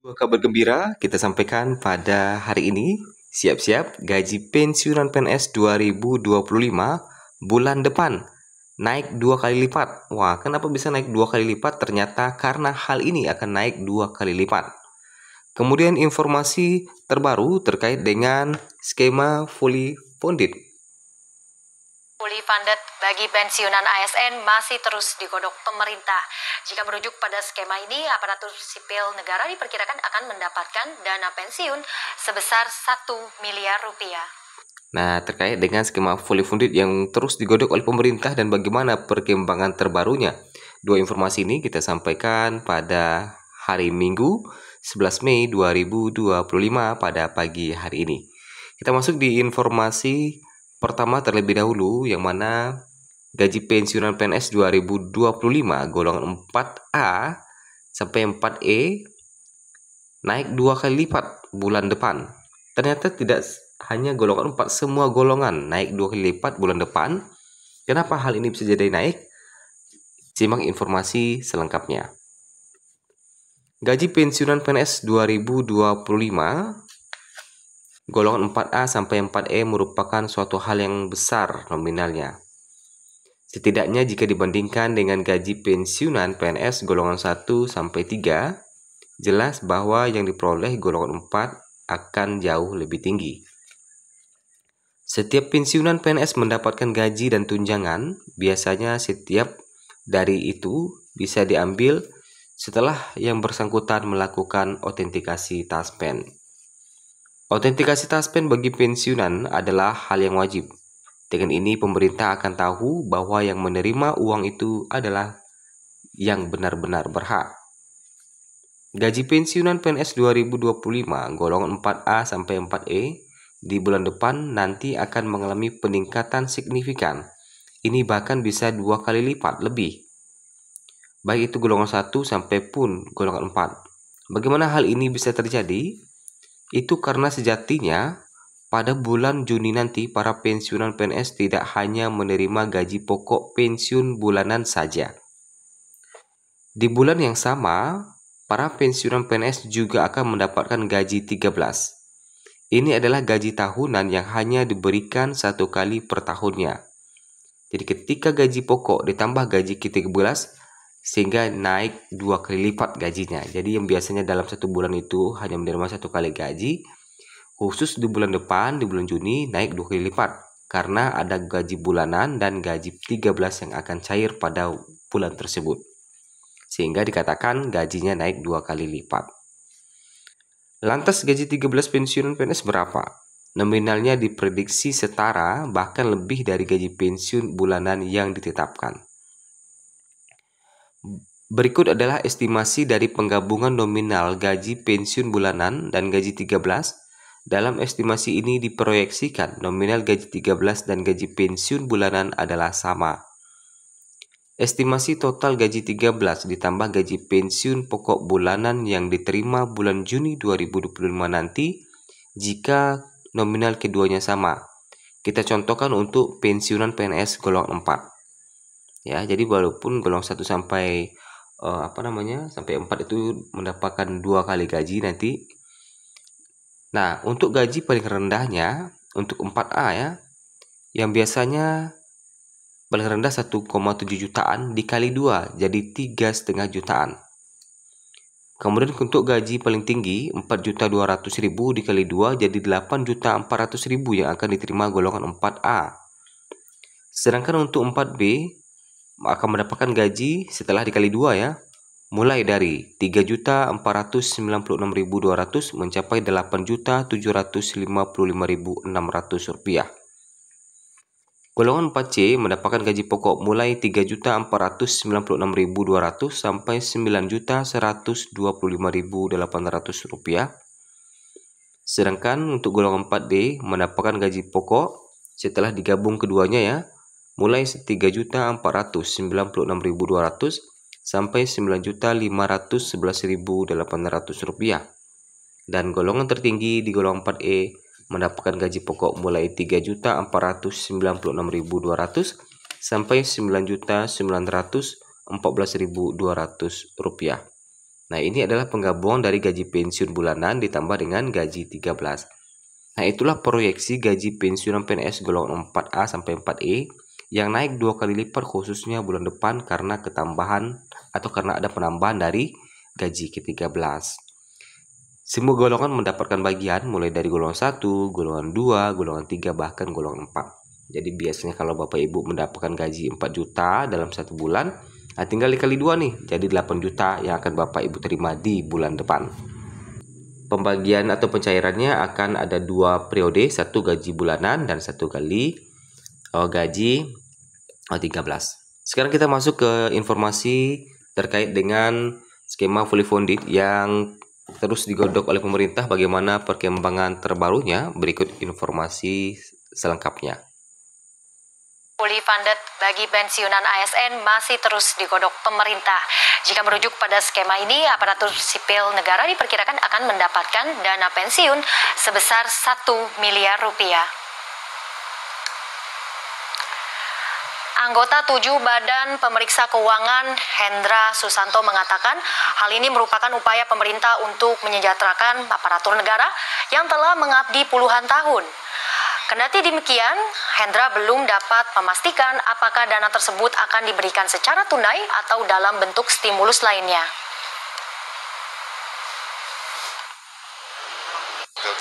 Dua kabar gembira kita sampaikan pada hari ini. Siap-siap gaji pensiunan PNS 2025 bulan depan naik 2 kali lipat. Wah, kenapa bisa naik 2 kali lipat? Ternyata karena hal ini akan naik 2 kali lipat. Kemudian informasi terbaru terkait dengan skema fully funded. Fully funded bagi pensiunan ASN masih terus digodok pemerintah. Jika merujuk pada skema ini, aparatur sipil negara diperkirakan akan mendapatkan dana pensiun sebesar 1 miliar rupiah. Nah, terkait dengan skema fully funded yang terus digodok oleh pemerintah dan bagaimana perkembangan terbarunya. Dua informasi ini kita sampaikan pada hari Minggu 11 Mei 2025 pada pagi hari ini. Kita masuk di informasi pertama terlebih dahulu, yang mana gaji pensiunan PNS 2025 golongan 4A sampai 4E naik 2 kali lipat bulan depan. Ternyata tidak hanya golongan 4, semua golongan naik 2 kali lipat bulan depan. Kenapa hal ini bisa jadi naik? Simak informasi selengkapnya. Gaji pensiunan PNS 2025 golongan 4A sampai 4E merupakan suatu hal yang besar nominalnya. Setidaknya jika dibandingkan dengan gaji pensiunan PNS golongan 1 sampai 3, jelas bahwa yang diperoleh golongan 4 akan jauh lebih tinggi. Setiap pensiunan PNS mendapatkan gaji dan tunjangan. Biasanya setiap dari itu bisa diambil setelah yang bersangkutan melakukan autentikasi taspen. Autentikasi taspen bagi pensiunan adalah hal yang wajib. Dengan ini pemerintah akan tahu bahwa yang menerima uang itu adalah yang benar-benar berhak. Gaji pensiunan PNS 2025 golongan 4A sampai 4E di bulan depan nanti akan mengalami peningkatan signifikan. Ini bahkan bisa 2 kali lipat lebih. Baik itu golongan 1 sampai pun golongan 4. Bagaimana hal ini bisa terjadi? Itu karena sejatinya pada bulan Juni nanti para pensiunan PNS tidak hanya menerima gaji pokok pensiun bulanan saja. Di bulan yang sama, para pensiunan PNS juga akan mendapatkan gaji 13. Ini adalah gaji tahunan yang hanya diberikan 1 kali per tahunnya. Jadi ketika gaji pokok ditambah gaji ke-13, sehingga naik 2 kali lipat gajinya. Jadi yang biasanya dalam 1 bulan itu hanya menerima 1 kali gaji, khusus di bulan depan, di bulan Juni, naik 2 kali lipat. Karena ada gaji bulanan dan gaji 13 yang akan cair pada bulan tersebut. Sehingga dikatakan gajinya naik 2 kali lipat. Lantas gaji 13 pensiunan PNS berapa? Nominalnya diprediksi setara bahkan lebih dari gaji pensiun bulanan yang ditetapkan. Berikut adalah estimasi dari penggabungan nominal gaji pensiun bulanan dan gaji 13. Dalam estimasi ini diproyeksikan nominal gaji 13 dan gaji pensiun bulanan adalah sama. Estimasi total gaji 13 ditambah gaji pensiun pokok bulanan yang diterima bulan Juni 2025 nanti jika nominal keduanya sama. Kita contohkan untuk pensiunan PNS golongan 4. Ya, jadi walaupun golongan 1 sampai sampai 4 itu mendapatkan 2 kali gaji nanti. Nah, untuk gaji paling rendahnya untuk 4A ya, yang biasanya paling rendah 1,7 jutaan dikali 2 jadi 3,5 jutaan. Kemudian untuk gaji paling tinggi 4.200.000 dikali 2 jadi 8.400.000 yang akan diterima golongan 4A. Sedangkan untuk 4B akan mendapatkan gaji setelah dikali 2 ya, mulai dari 3.496.200 mencapai 8.755.600 rupiah. Golongan 4C mendapatkan gaji pokok mulai 3.496.200 sampai 9.125.800 rupiah. Sedangkan untuk golongan 4D mendapatkan gaji pokok setelah digabung keduanya ya, mulai 3.496.200 sampai 9.511.800 rupiah. Dan golongan tertinggi di golongan 4E mendapatkan gaji pokok mulai 3.496.200 sampai 9.914.200 rupiah. Nah, ini adalah penggabungan dari gaji pensiun bulanan ditambah dengan gaji 13. Nah, itulah proyeksi gaji pensiunan PNS golongan 4A sampai 4E yang naik 2 kali lipat khususnya bulan depan karena ketambahan atau karena ada penambahan dari gaji ke-13. Semua golongan mendapatkan bagian mulai dari golongan 1, golongan 2, golongan 3, bahkan golongan 4. Jadi biasanya kalau Bapak Ibu mendapatkan gaji 4 juta dalam 1 bulan, nah tinggal dikali 2 nih, jadi 8 juta yang akan Bapak Ibu terima di bulan depan. Pembagian atau pencairannya akan ada 2 periode, 1 gaji bulanan dan 1 kali gaji 13. Sekarang kita masuk ke informasi terkait dengan skema fully funded yang terus digodok oleh pemerintah. Bagaimana perkembangan terbarunya? Berikut informasi selengkapnya. Fully funded bagi pensiunan ASN masih terus digodok pemerintah. Jika merujuk pada skema ini, aparatur sipil negara diperkirakan akan mendapatkan dana pensiun sebesar 1 miliar rupiah. Anggota 7 Badan Pemeriksa Keuangan Hendra Susanto mengatakan hal ini merupakan upaya pemerintah untuk menyejahterakan aparatur negara yang telah mengabdi puluhan tahun. Kendati demikian, Hendra belum dapat memastikan apakah dana tersebut akan diberikan secara tunai atau dalam bentuk stimulus lainnya.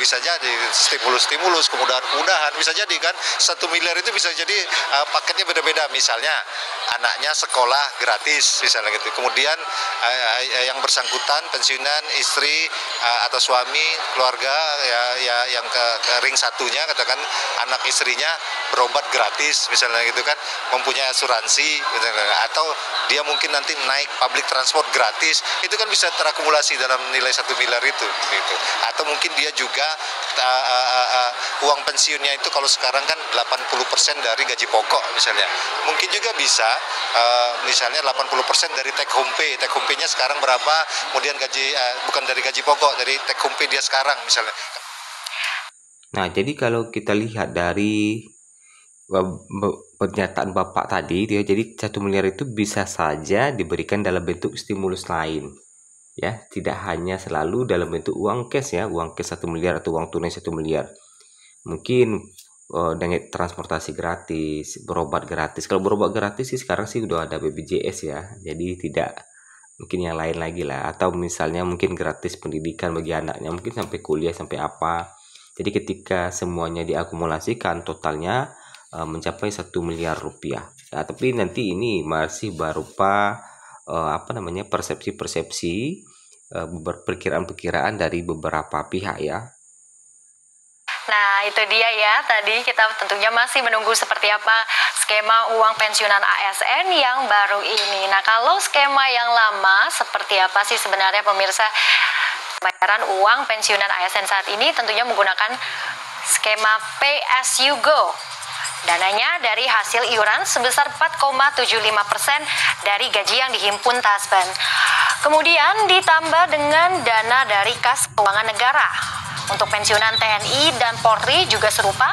Bisa jadi stimulus, kemudahan bisa jadi kan 1 miliar itu bisa jadi paketnya beda-beda, misalnya anaknya sekolah gratis misalnya gitu, kemudian yang bersangkutan pensiunan istri atau suami keluarga ya yang ke ring satunya katakan anak istrinya berobat gratis misalnya gitu kan, mempunyai asuransi misalnya, atau dia mungkin nanti naik public transport gratis, itu kan bisa terakumulasi dalam nilai 1 miliar itu gitu. Atau mungkin dia juga uang pensiunnya itu kalau sekarang kan 80% dari gaji pokok misalnya, mungkin juga bisa misalnya 80% dari take home pay. Take home pay-nya sekarang berapa, kemudian gaji bukan dari gaji pokok, dari take home pay dia sekarang misalnya. Nah, jadi kalau kita lihat dari pernyataan Bapak tadi, jadi 1 miliar itu bisa saja diberikan dalam bentuk stimulus lain. Ya, tidak hanya selalu dalam bentuk uang cash ya, uang cash 1 miliar atau uang tunai 1 miliar. Mungkin dengan transportasi gratis, berobat gratis. Kalau berobat gratis sih sekarang sih udah ada BPJS ya, jadi tidak mungkin yang lain lagi lah. Atau misalnya mungkin gratis pendidikan bagi anaknya, mungkin sampai kuliah sampai apa. Jadi ketika semuanya diakumulasikan totalnya mencapai 1 miliar rupiah. Nah, tapi nanti ini masih berupa persepsi-persepsi, perkiraan-perkiraan dari beberapa pihak ya. Nah, itu dia ya, tadi kita tentunya masih menunggu seperti apa skema uang pensiunan ASN yang baru ini. Nah, kalau skema yang lama seperti apa sih sebenarnya pemirsa? Bayaran uang pensiunan ASN saat ini tentunya menggunakan skema Pay As You Go. Dananya dari hasil iuran sebesar 4,75% dari gaji yang dihimpun Taspen. Kemudian ditambah dengan dana dari kas keuangan negara. Untuk pensiunan TNI dan Polri juga serupa,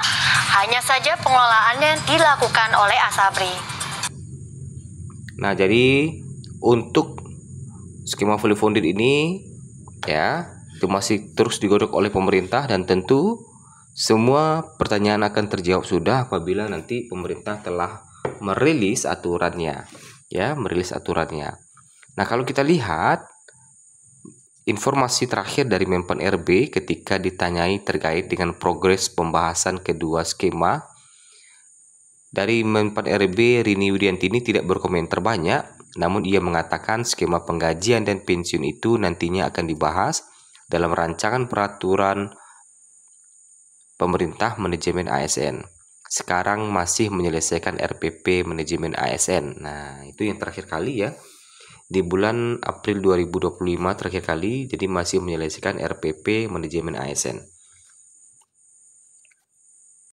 hanya saja pengelolaannya dilakukan oleh Asabri. Nah, jadi untuk skema fully funded ini ya, itu masih terus digodok oleh pemerintah dan tentu semua pertanyaan akan terjawab sudah apabila nanti pemerintah telah merilis aturannya ya, merilis aturannya. Nah, kalau kita lihat informasi terakhir dari Menpan RB ketika ditanyai terkait dengan progres pembahasan kedua skema, dari Menpan RB Rini Widiantini tidak berkomentar banyak, namun ia mengatakan skema penggajian dan pensiun itu nantinya akan dibahas dalam rancangan peraturan pemerintah manajemen ASN. Sekarang masih menyelesaikan RPP manajemen ASN. Nah, itu yang terakhir kali ya. Di bulan April 2025 terakhir kali, jadi masih menyelesaikan RPP manajemen ASN.